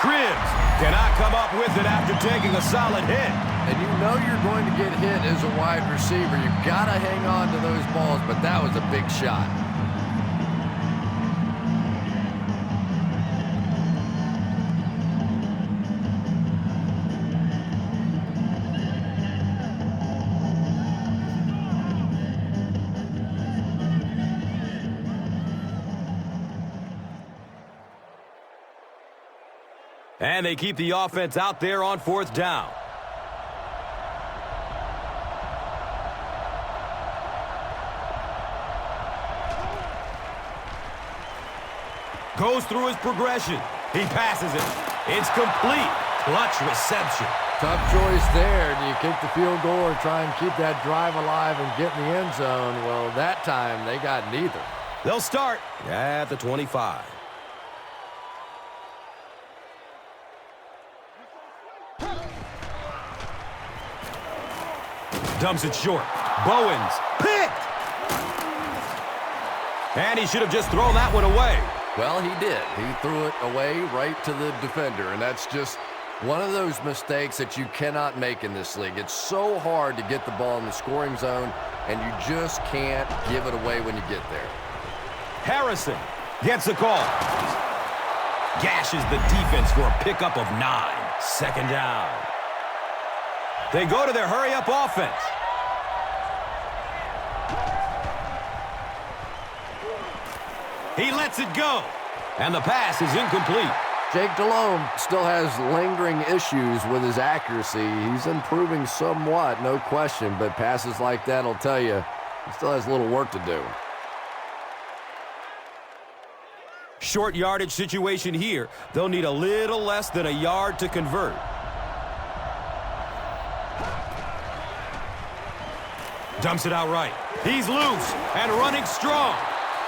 Cribbs cannot come up with it after taking a solid hit. And you know you're going to get hit as a wide receiver. You've got to hang on to those balls, but that was a big shot. And they keep the offense out there on 4th down. Goes through his progression. He passes it. It's complete. Clutch reception. Tough choice there. Do you kick the field goal or try and keep that drive alive and get in the end zone? Well, that time they got neither. They'll start at the 25. Dumps it short. Bowens picked. And he should have just thrown that one away. Well, he did. He threw it away right to the defender, and that's just one of those mistakes that you cannot make in this league. It's so hard to get the ball in the scoring zone, and you just can't give it away when you get there. Harrison gets a call. Gashes the defense for a pickup of 9. 2nd down. They go to their hurry-up offense. He lets it go, and the pass is incomplete. Jake Delhomme still has lingering issues with his accuracy. He's improving somewhat, no question, but passes like that will tell you he still has a little work to do. Short yardage situation here. They'll need a little less than a yard to convert. Dumps it out right. He's loose and running strong.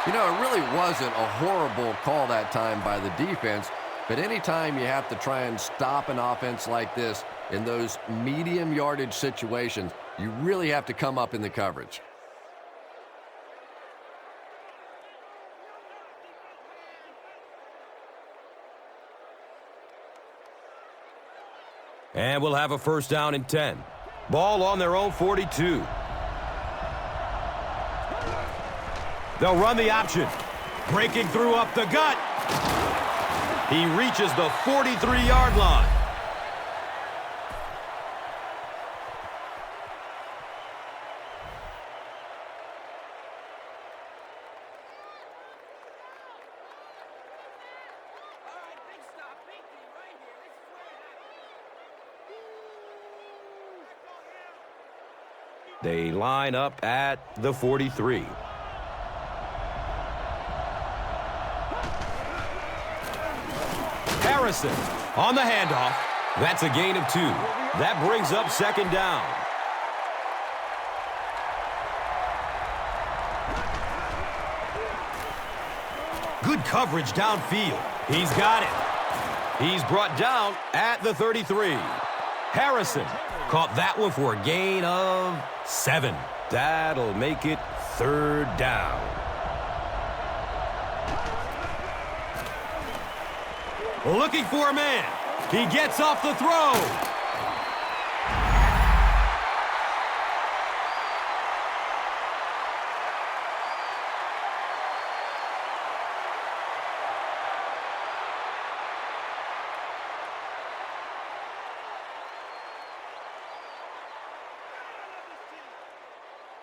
You know, it really wasn't a horrible call that time by the defense, but anytime you have to try and stop an offense like this in those medium yardage situations, you really have to come up in the coverage. And we'll have a first down and 10. Ball on their own 42. They'll run the option. Breaking through up the gut. He reaches the 43-yard line. They line up at the 43. Harrison on the handoff. That's a gain of 2. That brings up second down. Good coverage downfield. He's got it. He's brought down at the 33. Harrison caught that one for a gain of 7. That'll make it third down. Looking for a man. He gets off the throw.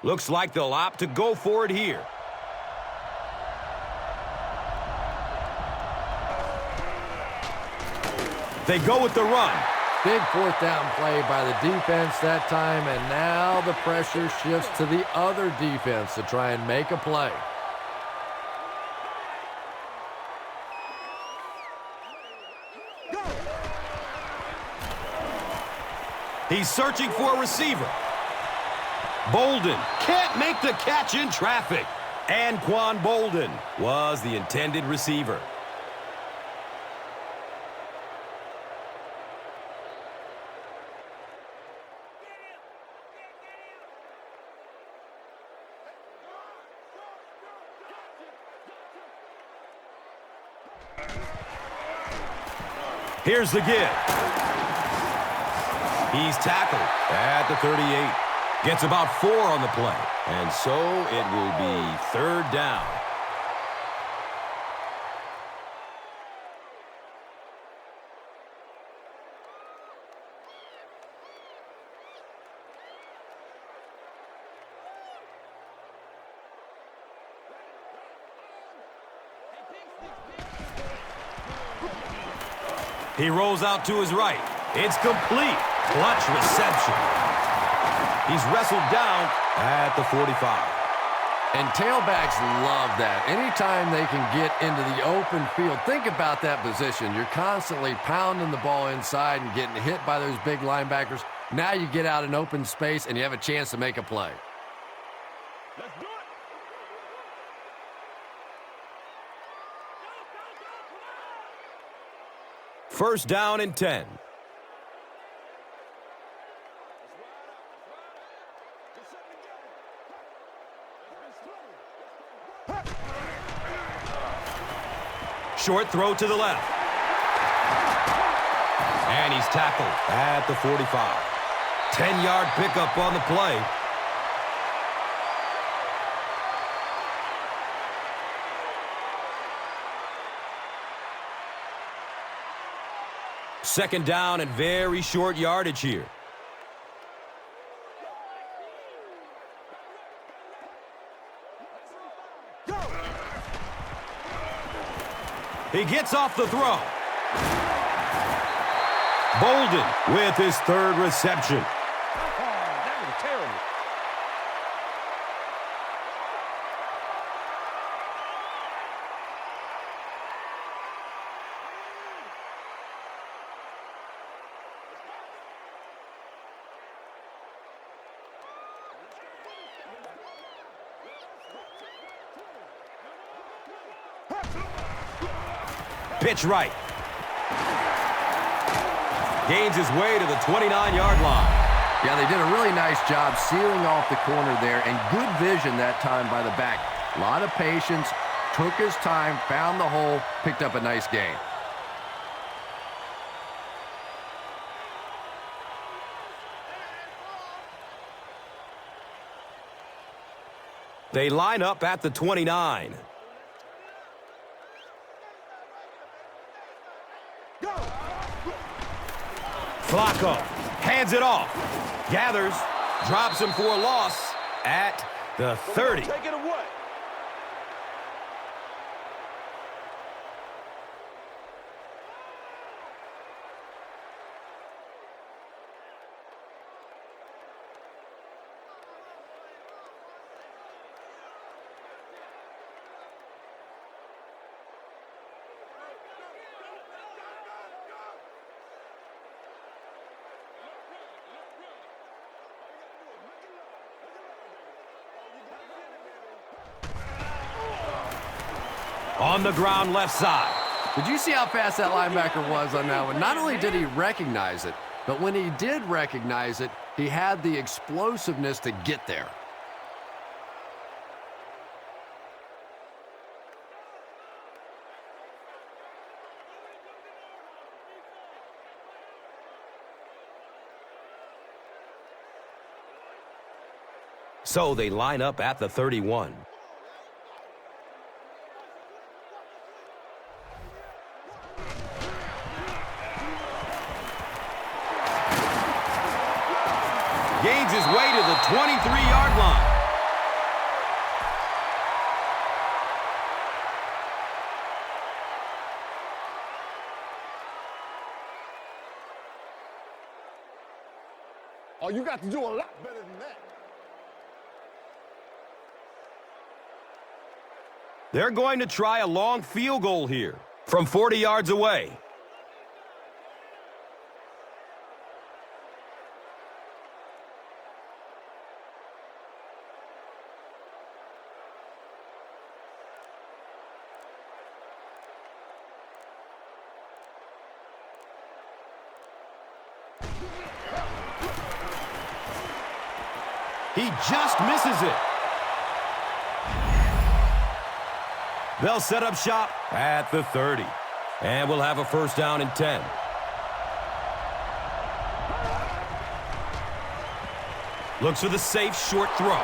Looks like they'll opt to go for it here. They go with the run. Big fourth down play by the defense that time, and now the pressure shifts to the other defense to try and make a play. He's searching for a receiver. Bolden can't make the catch in traffic. Anquan Bolden was the intended receiver. Here's the give. He's tackled at the 38. Gets about 4 on the play. And so it will be third down. He rolls out to his right. It's complete. Clutch reception. He's wrestled down at the 45. And tailbacks love that. Anytime they can get into the open field, think about that position. You're constantly pounding the ball inside and getting hit by those big linebackers. Now you get out in open space and you have a chance to make a play. Let's do it. First down and 10. Short throw to the left. And he's tackled at the 45. 10-yard pickup on the play. Second down and very short yardage here. He gets off the throw. Bolden with his third reception. That was terrible. Pitch right. Gains his way to the 29-yard line. Yeah, they did a really nice job sealing off the corner there, and good vision that time by the back. A lot of patience, took his time, found the hole, picked up a nice gain. They line up at the 29. Flacco hands it off. Gathers, drops him for a loss at the 30. Take it away. On the ground left side. Did you see how fast that linebacker was on that one? Not only did he recognize it, but when he did recognize it, he had the explosiveness to get there. So they line up at the 31. Gains his way to the 23-yard line. Oh, you got to do a lot better than that. They're going to try a long field goal here from 40 yards away. He just misses it. They'll set up shop at the 30. And we'll have a first down and 10. Looks for the safe short throw.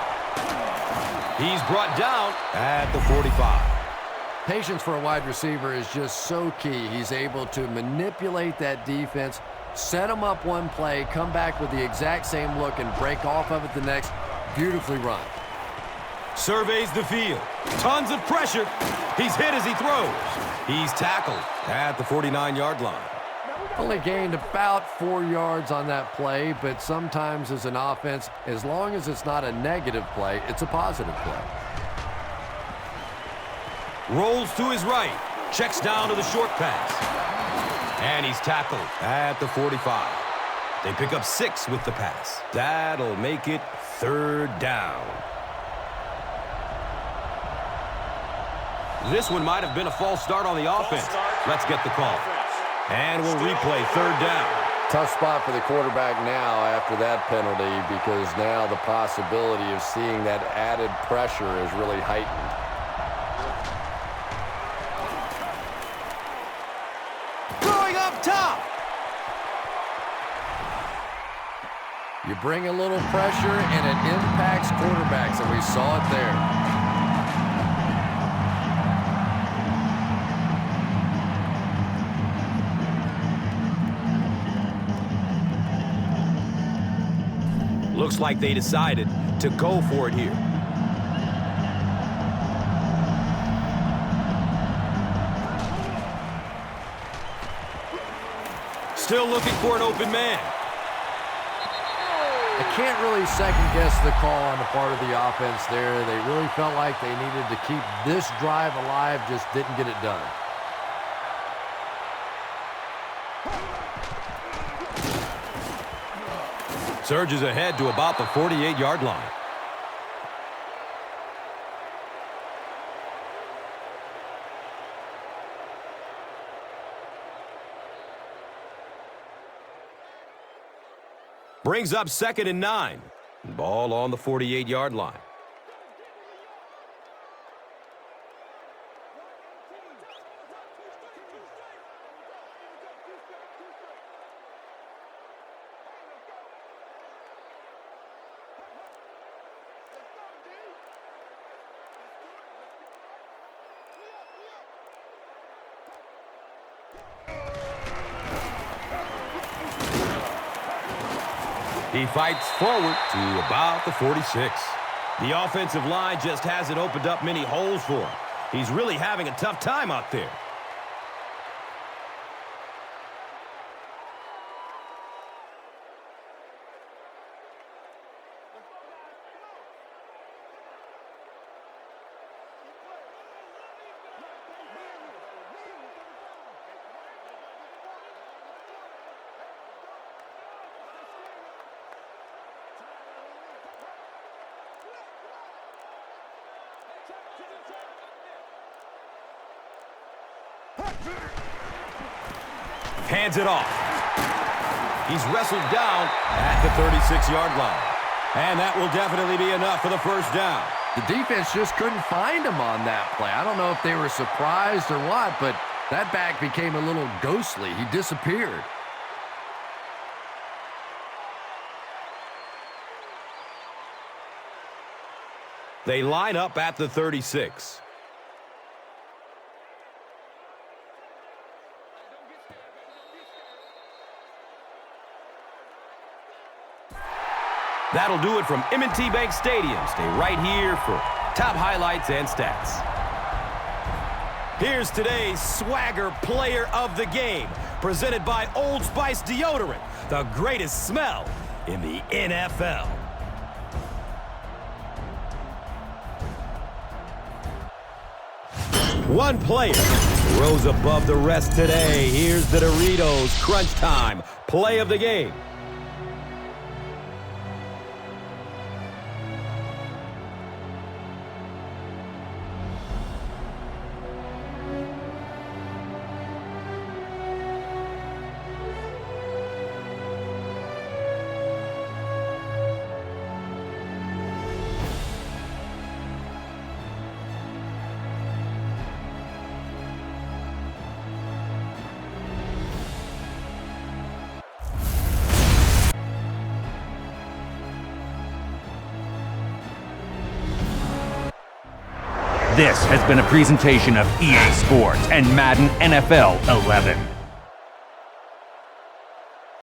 He's brought down at the 45. Patience for a wide receiver is just so key. He's able to manipulate that defense, set them up one play, come back with the exact same look, and break off of it the next. Beautifully run. Surveys the field. Tons of pressure. He's hit as he throws. He's tackled at the 49-yard line. Only gained about 4 yards on that play, but sometimes as an offense, as long as it's not a negative play, it's a positive play. Rolls to his right. Checks down to the short pass. And he's tackled at the 45. They pick up 6 with the pass. That'll make it third down. This one might have been a false start on the offense. Let's get the call. And we'll replay third down. Tough spot for the quarterback now after that penalty, because now the possibility of seeing that added pressure is really heightened. Throwing up top. You bring a little pressure, and it impacts quarterbacks, and we saw it there. Looks like they decided to go for it here. Still looking for an open man. I can't really second-guess the call on the part of the offense there. They really felt like they needed to keep this drive alive, just didn't get it done. Surges ahead to about the 48-yard line. Brings up 2nd and 9. Ball on the 48-yard line. He fights forward to about the 46. The offensive line just hasn't opened up many holes for him. He's really having a tough time out there. Hands it off. He's wrestled down at the 36-yard line. And that will definitely be enough for the first down. The defense just couldn't find him on that play. I don't know if they were surprised or what, but that back became a little ghostly. He disappeared. They line up at the 36. That'll do it from M&T Bank Stadium. Stay right here for top highlights and stats. Here's today's Swagger Player of the Game, presented by Old Spice Deodorant, the greatest smell in the NFL. One player rose above the rest today. Here's the Doritos Crunch Time Play of the Game. This has been a presentation of EA Sports and Madden NFL 11.